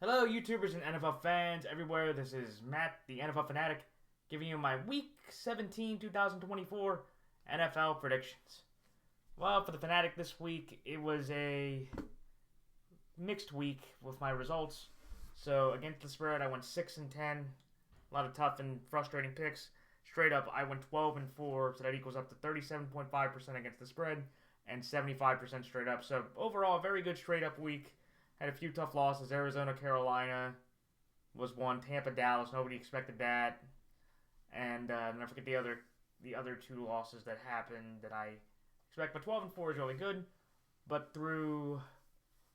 Hello, YouTubers and NFL fans everywhere. This is Matt, the NFL Fanatic, giving you my Week 17, 2024 NFL predictions. Well, for the Fanatic this week, it was a mixed week with my results. So, against the spread, I went 6 and 10. A lot of tough and frustrating picks. Straight up, I went 12 and 4, so that equals up to 37.5% against the spread and 75% straight up. So, overall, a very good straight up week. Had a few tough losses. Arizona, Carolina was one. Tampa, Dallas. Nobody expected that. And I forget the other two losses that happened that I expect. But 12 and 4 is really good. But through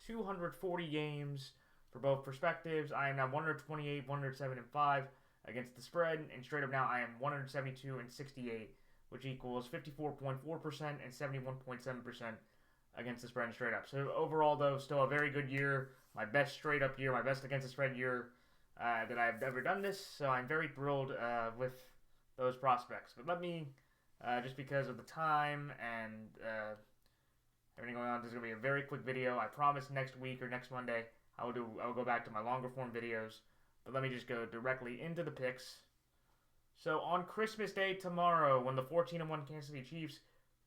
240 games for both perspectives, I am now 128, 107 and 5 against the spread. And straight up now, I am 172 and 68, which equals 54.4% and 71.7% against the spread and straight up. So overall, though, still a very good year. My best straight up year, my best against the spread year that I've ever done this. So I'm very thrilled with those prospects. But let me, just because of the time and everything going on, this is going to be a very quick video. I promise next week or next Monday I will go back to my longer form videos. But let me just go directly into the picks. So on Christmas Day tomorrow, when the 14-1 Kansas City Chiefs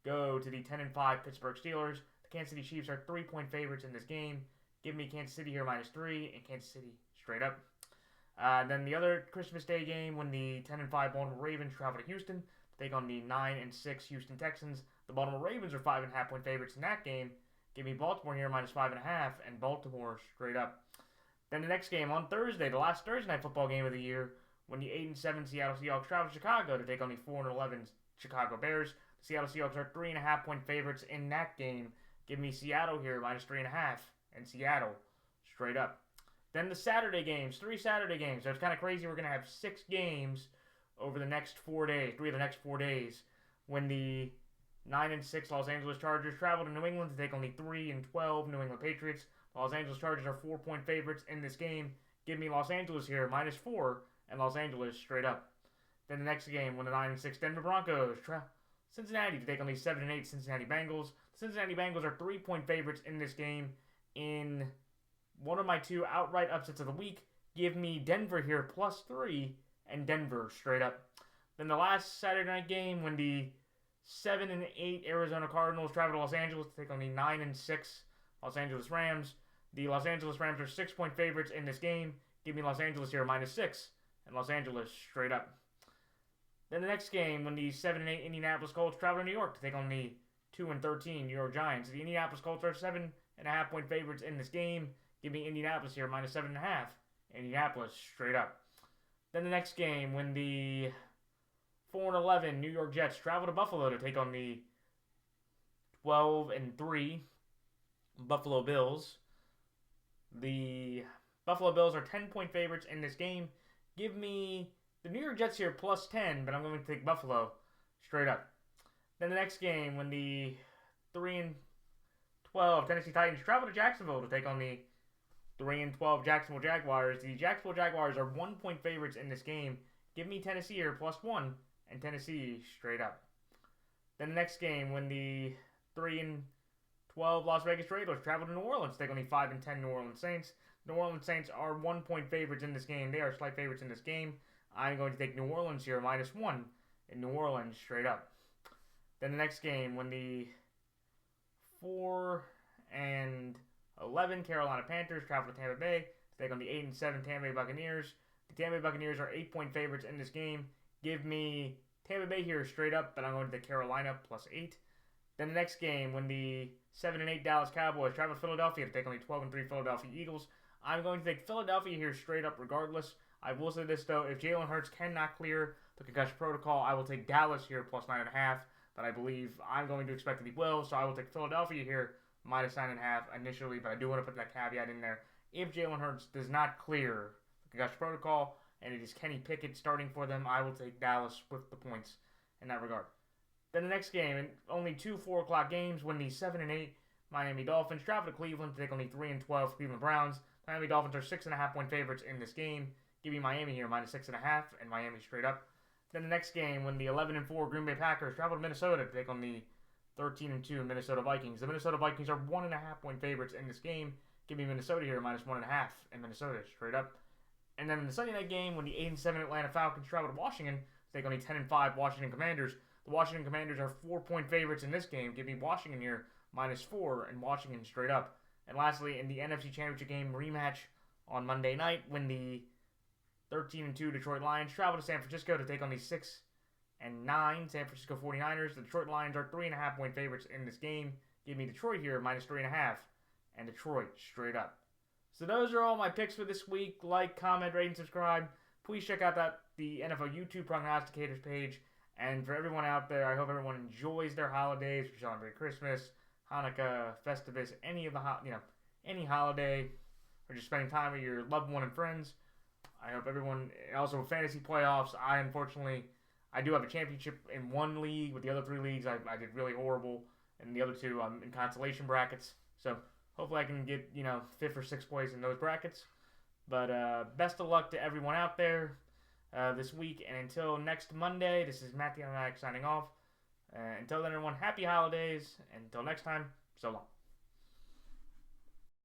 go to the 10-5 Pittsburgh Steelers, the Kansas City Chiefs are 3-point favorites in this game. Give me Kansas City here -3 and Kansas City straight up. Then the other Christmas Day game when the 10-5 Baltimore Ravens travel to Houston to take on the 9-6 Houston Texans. The Baltimore Ravens are 5.5-point favorites in that game. Give me Baltimore here -5.5 and Baltimore straight up. Then the next game on Thursday, the last Thursday night football game of the year, when the 8-7 Seattle Seahawks travel to Chicago to take on the 4-11 Chicago Bears. The Seattle Seahawks are 3.5-point favorites in that game. Give me Seattle here -3.5 and Seattle straight up. Then the Saturday games, 3 Saturday games. So it's kind of crazy. We're going to have 6 games over the next 4 days, 3 of the next 4 days, when the 9-6 Los Angeles Chargers travel to New England to take on the 3-12 New England Patriots. The Los Angeles Chargers are 4-point favorites in this game. Give me Los Angeles here -4 and Los Angeles straight up. Then the next game, when the 9-6 Denver Broncos Cincinnati to take on the 7-8 Cincinnati Bengals. The Cincinnati Bengals are 3-point favorites in this game. In one of my 2 outright upsets of the week, give me Denver here +3 and Denver straight up. Then the last Saturday night game, when the 7-8 Arizona Cardinals travel to Los Angeles to take on the 9-6 Los Angeles Rams. The Los Angeles Rams are 6-point favorites in this game. Give me Los Angeles here -6 and Los Angeles straight up. Then the next game, when the 7-8 Indianapolis Colts travel to New York to take on the 2-13 New York Giants. The Indianapolis Colts are 7.5-point favorites in this game. Give me Indianapolis here -7.5. Indianapolis straight up. Then the next game, when the 4-11 New York Jets travel to Buffalo to take on the 12-3 Buffalo Bills. The Buffalo Bills are 10-point favorites in this game. Give me the New York Jets here +10, but I'm going to take Buffalo straight up. Then the next game, when the 3-12 Tennessee Titans travel to Jacksonville to take on the 3-12 Jacksonville Jaguars. The Jacksonville Jaguars are 1-point favorites in this game. Give me Tennessee here +1 and Tennessee straight up. Then the next game, when the 3-12 Las Vegas Raiders travel to New Orleans to take on the 5-10 New Orleans Saints. New Orleans Saints are 1-point favorites in this game. They are slight favorites in this game. I'm going to take New Orleans here -1 in New Orleans straight up. Then the next game, when the 4-11 Carolina Panthers travel to Tampa Bay to take on the 8-7 Tampa Bay Buccaneers. The Tampa Bay Buccaneers are 8-point favorites in this game. Give me Tampa Bay here straight up, but I'm going to take Carolina +8. Then the next game, when the 7-8 Dallas Cowboys travel to Philadelphia to take on the 12-3 Philadelphia Eagles. I'm going to take Philadelphia here straight up regardless. I will say this, though. If Jalen Hurts cannot clear the concussion protocol, I will take Dallas here +9.5. But I believe I'm going to expect that he will, so I will take Philadelphia here -9.5 initially. But I do want to put that caveat in there. If Jalen Hurts does not clear the concussion protocol and it is Kenny Pickett starting for them, I will take Dallas with the points in that regard. Then the next game, and only 2 4 o'clock games, when the 7-8 Miami Dolphins travel to Cleveland to take on the 3-12 Cleveland Browns. The Miami Dolphins are 6.5-point favorites in this game. Give me Miami here -6.5 and Miami straight up. Then the next game, when the 11-4 Green Bay Packers travel to Minnesota to take on the 13-2 Minnesota Vikings. The Minnesota Vikings are 1.5-point favorites in this game. Give me Minnesota here, -1.5 in Minnesota, straight up. And then in the Sunday night game, when the 8-7 Atlanta Falcons travel to Washington, they take on the 10-5 Washington Commanders. The Washington Commanders are 4-point favorites in this game. Give me Washington here, -4, and Washington straight up. And lastly, in the NFC Championship game rematch on Monday night, when the 13-2 Detroit Lions travel to San Francisco to take on the 6-9 San Francisco 49ers. The Detroit Lions are 3.5-point favorites in this game. Give me Detroit here, -3.5, and Detroit straight up. So those are all my picks for this week. Like, comment, rate, and subscribe. Please check out the NFL YouTube Prognosticators page. And for everyone out there, I hope everyone enjoys their holidays. We celebrate Christmas, Hanukkah, Festivus, any holiday, or just spending time with your loved one and friends. I hope everyone, also fantasy playoffs, I do have a championship in one league. With the other 3 leagues, I did really horrible. And the other 2, I'm in consolation brackets. So hopefully I can get, 5th or 6th place in those brackets. But best of luck to everyone out there this week. And until next Monday, this is Matt the Fanatic signing off. Until then, everyone, happy holidays. And until next time, so long.